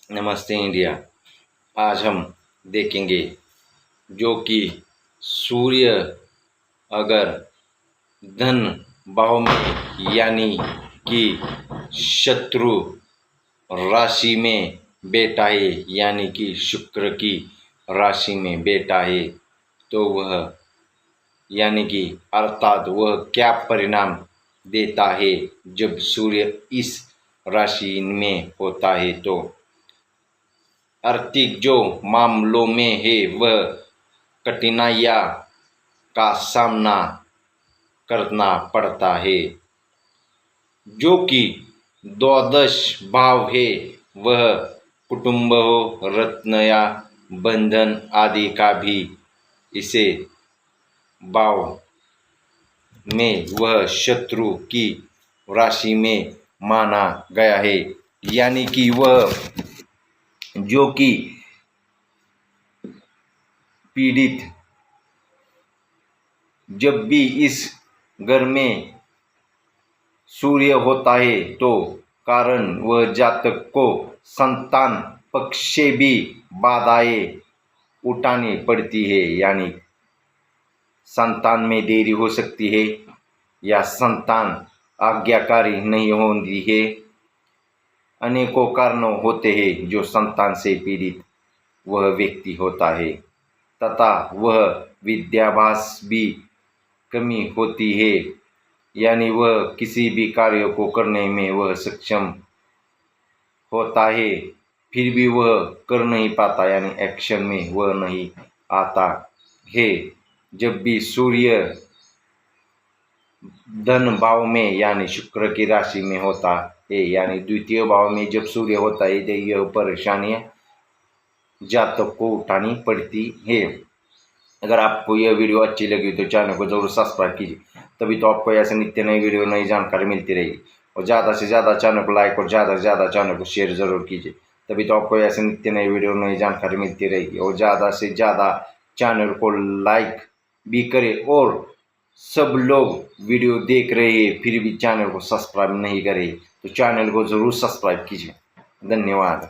नमस्ते India. आज हम देखेंगे जो कि सूर्य अगर धन भाव में यानी कि शत्रु राशि में बैठा है यानी कि शुक्र की राशि में बैठा है तो वह यानी कि अर्थात वह क्या परिणाम देता है जब सूर्य इस राशि में होता है। तो आर्थिक जो मामलों में है वह कठिनाइयाँ का सामना करना पड़ता है। जो कि द्वादश भाव है वह कुटुंब हो, रत्न या बंधन आदि का भी इसे भाव में वह शत्रु की राशि में माना गया है। यानी कि वह जो कि पीड़ित जब भी इस घर में सूर्य होता है तो कारण वह जातक को संतान पक्ष से भी बाधाएं उठानी पड़ती है। यानी संतान में देरी हो सकती है या संतान आज्ञाकारी नहीं होती है। अनेकों कारण होते हैं जो संतान से पीड़ित वह व्यक्ति होता है तथा वह विद्याभ्यास भी कमी होती है। यानी वह किसी भी कार्य को करने में वह सक्षम होता है फिर भी वह कर नहीं पाता यानी एक्शन में वह नहीं आता है। जब भी सूर्य धन भाव में यानी शुक्र की राशि में होता है यानी द्वितीय भाव में जब सूर्य होता है तो यह परेशानियां जातक को उठानी पड़ती है। अगर आपको यह वीडियो अच्छी लगी तो चैनल को जरूर सब्सक्राइब कीजिए, तभी तो आपको ऐसे नित्य नई वीडियो नई जानकारी मिलती रहेगी। और ज़्यादा से ज़्यादा चैनल को लाइक और ज़्यादा से ज़्यादा चैनल को शेयर ज़रूर कीजिए, तभी तो आपको ऐसे नित्य नई वीडियो नई जानकारी मिलती रहेगी। और ज़्यादा से ज़्यादा चैनल को लाइक भी करें। और सब लोग वीडियो देख रहे हैं फिर भी चैनल को सब्सक्राइब नहीं करें तो चैनल को ज़रूर सब्सक्राइब कीजिए। धन्यवाद।